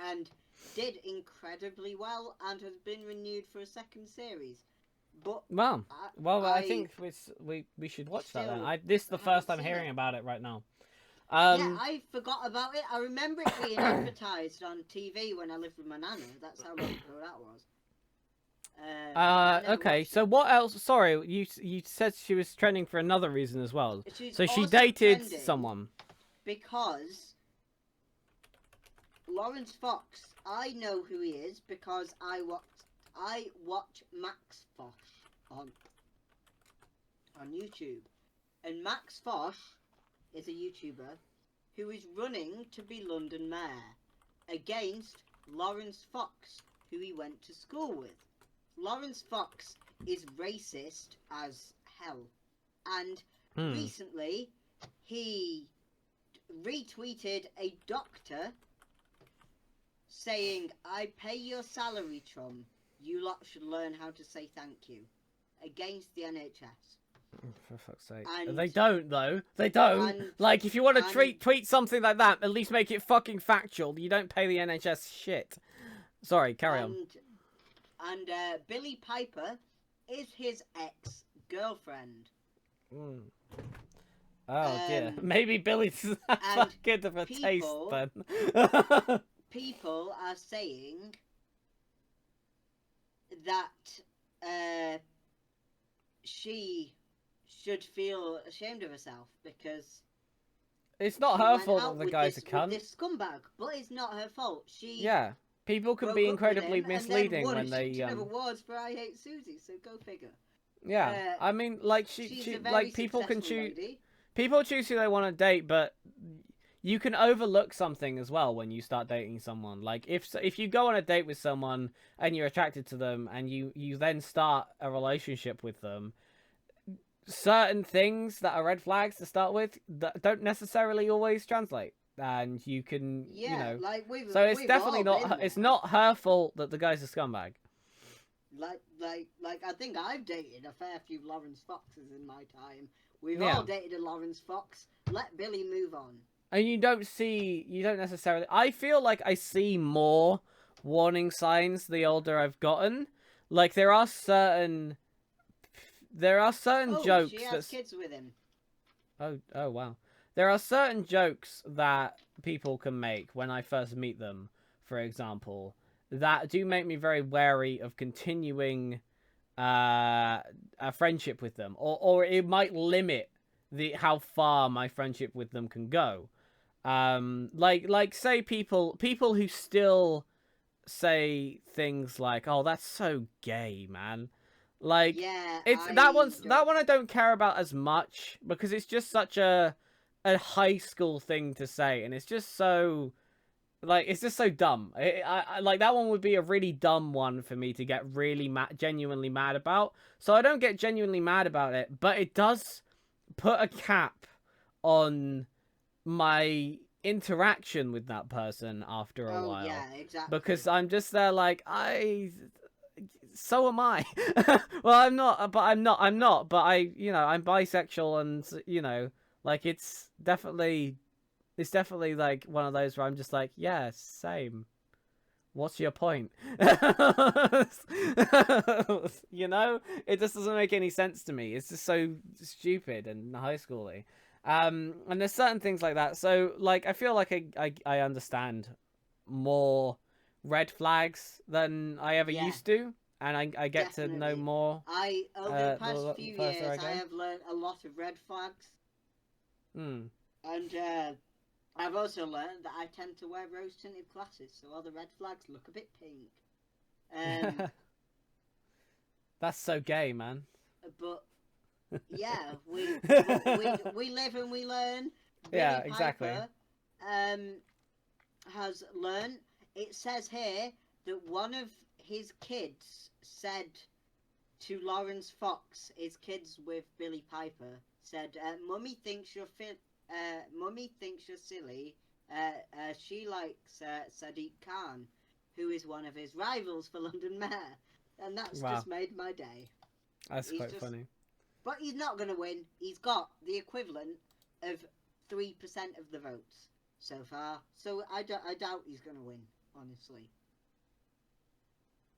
and did incredibly well and has been renewed for a second series. But I think we should watch that then. This is the first time hearing about it right now. Yeah, I forgot about it. I remember it being advertised on TV when I lived with my nana. That's how long ago that was. Okay, so what else? Sorry, you said she was trending for another reason as well. So she dated someone. Because Lawrence Fox, I know who he is because I watch Max Fosh on YouTube, and Max Fosh is a YouTuber who is running to be London Mayor against Lawrence Fox, who he went to school with. Lawrence Fox is racist as hell, and recently he retweeted a doctor saying, "I pay your salary, Trump. You lot should learn how to say thank you," against the NHS. For fuck's sake. They don't, though. They don't. Like, if you want to tweet something like that, at least make it fucking factual. You don't pay the NHS shit. Sorry, carry on. And Billie Piper is his ex-girlfriend. Oh, dear. Maybe Billie's that good of a taste, then. People are saying that she should feel ashamed of herself because it's not her fault that the guy's a cunt. This scumbag, but it's not her fault. People can be incredibly misleading when they awards for "I Hate Susie," so go figure. Yeah, I mean, like people can choose. Lady. People choose who they want to date, but you can overlook something as well when you start dating someone. Like if you go on a date with someone and you're attracted to them and you then start a relationship with them, certain things that are red flags to start with that don't necessarily always translate. And you can, so it's definitely not. It's not her fault that the guy's a scumbag. Like I think I've dated a fair few Lawrence Foxes in my time. We've all dated a Lawrence Fox. Let Billie move on. And you don't necessarily. I feel like I see more warning signs the older I've gotten. Like there are certain jokes. She has kids with him. Oh wow. There are certain jokes that people can make when I first meet them, for example, that do make me very wary of continuing a friendship with them, or it might limit how far my friendship with them can go. Like say people who still say things like, "Oh, that's so gay, man." Like that one I don't care about as much because it's just such a high school thing to say, and it's just so Like, it's just so dumb. I like that one would be a really dumb one for me to get really genuinely mad about. So I don't get genuinely mad about it, but it does put a cap on my interaction with that person after a Oh while, yeah, exactly. because I'm just there like so am I. Well, I'm not, but I'm not, but I'm bisexual, and like it's definitely like one of those where I'm just like, yeah, same. What's your point? It just doesn't make any sense to me. It's just so stupid and high schooly. And there's certain things like that. So, like, I feel like I understand more red flags than I ever Yeah, used to, and I get to know definitely. more I over the past the few further years, I I go. have learned a lot of red flags, Hmm. and I've also learned that I tend to wear rose tinted glasses, so all the red flags look a bit pink. Um, That's so gay, man. but yeah, we live and we learn. Yeah, Billy exactly. Piper um has learned. It says here that one of his kids said to Lawrence Fox, his kids with Billy Piper, said, "Mummy thinks you're Mummy thinks you're silly. She likes Sadiq Khan, who is one of his rivals for London Mayor," and that's Wow, just made my day. that's He's quite just, funny. but he's not going to win. He's got the equivalent of 3% of the votes so far, so I doubt he's going to win. Honestly,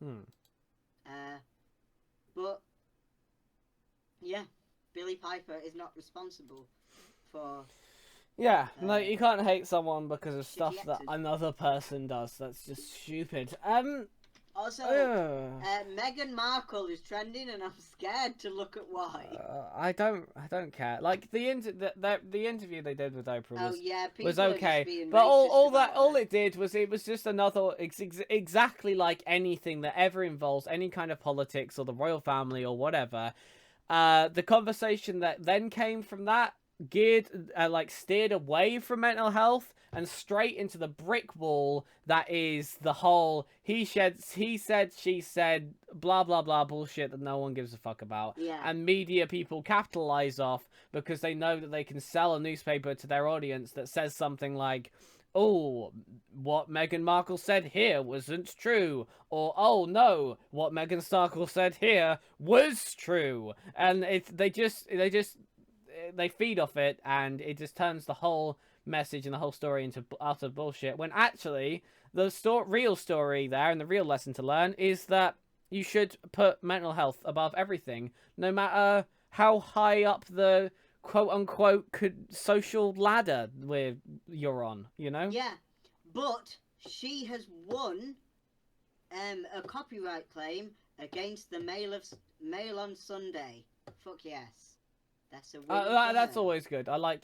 Hmm. uh, but yeah, Billy Piper is not responsible for Yeah, like you can't hate someone because of shitty stuff that actors. another person does. That's just stupid. Also, Uh, Meghan Markle is trending, and I'm scared to look at why. I don't care. Like the interview they did with Oprah Oh was yeah, was people are just okay, being but all racist all that about all her. it did was it was just another exactly like anything that ever involves any kind of politics or the royal family or whatever. The conversation that then came from that geared like steered away from mental health and straight into the brick wall that is the whole he said she said blah blah blah bullshit that no one gives a fuck about, Yeah, and media people capitalize off because they know that they can sell a newspaper to their audience that says something like, oh, what Meghan Markle said here wasn't true, or oh no, what Meghan Markle said here was true, and they feed off it, and it just turns the whole message and the whole story into utter bullshit. When actually, real story there and the real lesson to learn is that you should put mental health above everything, no matter how high up the quote unquote social ladder you're on. yeah, but she has won a copyright claim against the Mail on Sunday. Fuck yes, that's a win for That's her. always good. I like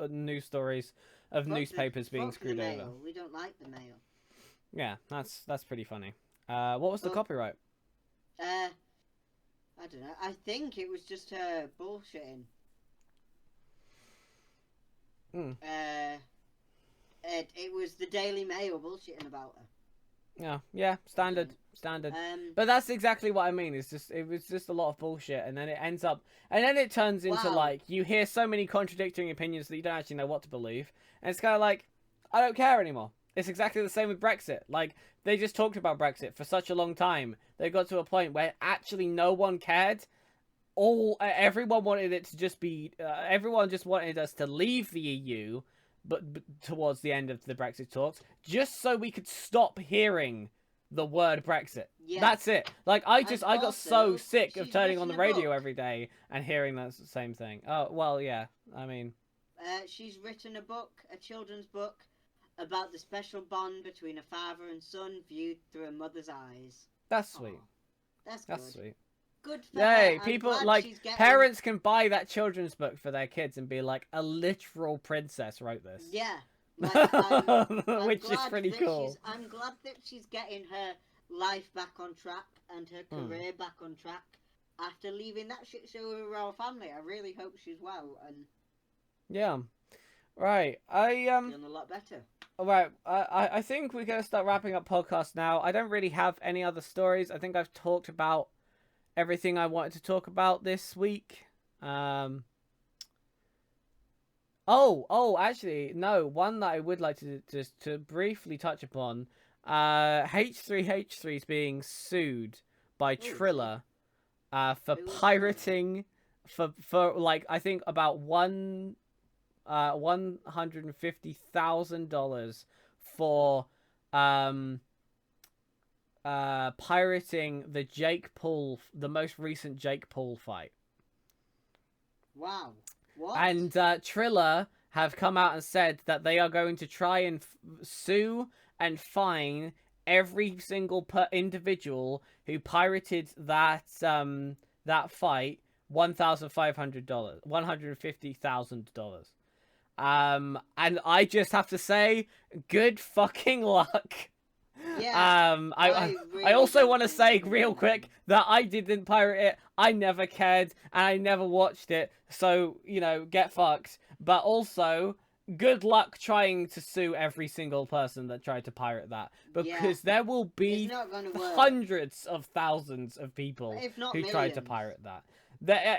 news stories of newspapers being Fuck the screwed over. Mail. We don't like the Mail. Yeah, that's pretty funny. What was the But copyright? uh, I don't know. I think it was just her bullshitting. Hmm. It was the Daily Mail bullshitting about her. Yeah, standard. Um, But that's exactly what I mean. It was just a lot of bullshit, and then it turns into wow. like you hear so many contradicting opinions that you don't actually know what to believe, and it's kind of like I don't care anymore. It's exactly the same with Brexit. Like they just talked about Brexit for such a long time, they got to a point where actually no one cared. Everyone wanted it to just be. Everyone just wanted us to leave the EU, but towards the end of the Brexit talks, just so we could stop hearing the word Brexit. Yeah. That's it. Like And I got so also, sick of she's turning on written the a radio book. every day and hearing that same thing. Oh well, yeah. I mean, She's written a book, a children's book, about the special bond between a father and son viewed through a mother's eyes. that's Aw, sweet. that's That's good. swhich Good for her. Yay! I'm People glad like she's getting. parents can buy that children's book for their kids and be like, a literal princess wrote this, Yeah, like I'm which is glad pretty that cool. I'm glad that she's getting her life back on track and her Hmm. career back on track after leaving that shit show with her royal family. I really hope she's well and Yeah. Right. I feeling a lot better. All right, I think we're gonna start wrapping up podcast now. I don't really have any other stories. I think I've talked about everything I wanted to talk about this week. Um. Actually, no. One that I would like to just to briefly touch upon. H3H3 is being sued by Oh, Triller. For who was that? pirating, for like I think about $150,000 for pirating the most recent Jake Paul fight. Wow. What? And Triller have come out and said that they are going to try and sue and fine every single individual who pirated that fight $150,000. And I just have to say, good fucking luck. Yeah. I really also don't want to think say you can real win. quick that I didn't pirate it. I never cared and I never watched it. So, get fucked. But also, good luck trying to sue every single person that tried to pirate that. Because there will be It's not gonna work. hundreds of thousands of people If not who tried to millions. pirate that.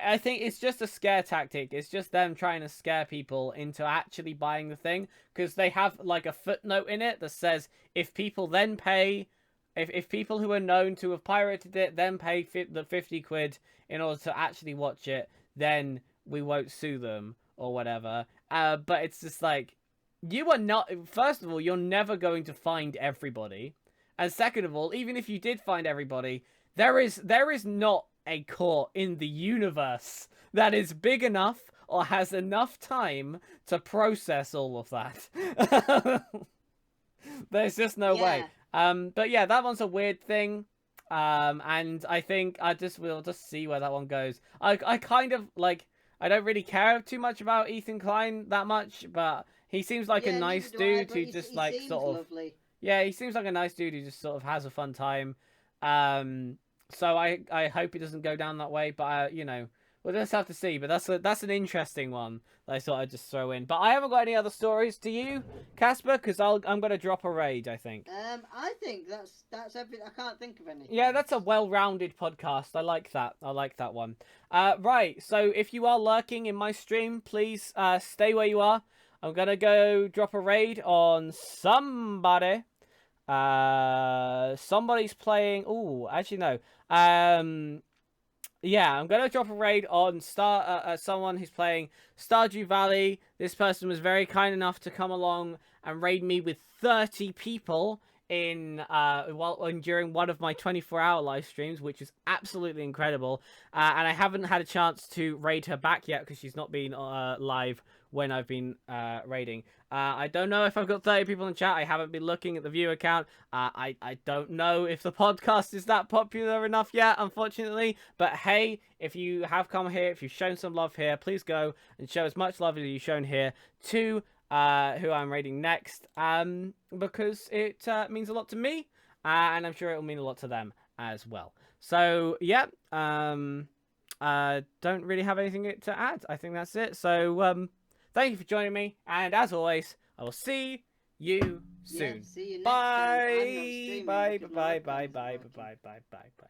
I think it's just a scare tactic. It's just them trying to scare people into actually buying the thing. Because they have like a footnote in it that says if people then pay, if people who are known to have pirated it then pay the 50 quid in order to actually watch it, then we won't sue them or whatever. But it's just like, you are not, first of all, you're never going to find everybody. And second of all, even if you did find everybody, there is not a court in the universe that is big enough or has enough time to process all of that. There's just no way. But yeah, that one's a weird thing. And I think we'll just see where that one goes. I kind of like, I don't really care too much about Ethan Klein that much, but he seems like a nice dude who just like sort of lovely. Yeah, he seems like a nice dude who just sort of has a fun time. So I hope it doesn't go down that way, but we'll just have to see. But that's an interesting one that I thought I'd just throw in. But I haven't got any other stories. Do you, Casper? Because I'm gonna drop a raid, I think. I think that's everything. I can't think of anything. Yeah, that's a well-rounded podcast. I like that. I like that one. Right. So if you are lurking in my stream, please stay where you are. I'm gonna go drop a raid on somebody. Somebody's playing. Oh, actually no. Yeah, I'm gonna drop a raid on someone who's playing Stardew Valley. This person was very kind enough to come along and raid me with 30 people during one of my 24-hour live streams, which is absolutely incredible. And I haven't had a chance to raid her back yet because she's not been live when I've been raiding. I don't know if I've got 30 people in chat. I haven't been looking at the viewer count. I don't know if the podcast is that popular enough yet, unfortunately. But hey, if you have come here, if you've shown some love here, please go and show as much love as you've shown here to who I'm raiding next. Because it means a lot to me, and I'm sure it will mean a lot to them as well. So yeah, don't really have anything to add. I think that's it. So thank you for joining me, and as always, I will see you soon. See you next Bye. time. I'm not streaming Bye. because Bye. my Bye. friends are Bye. watching. Bye. Bye. Bye. Bye.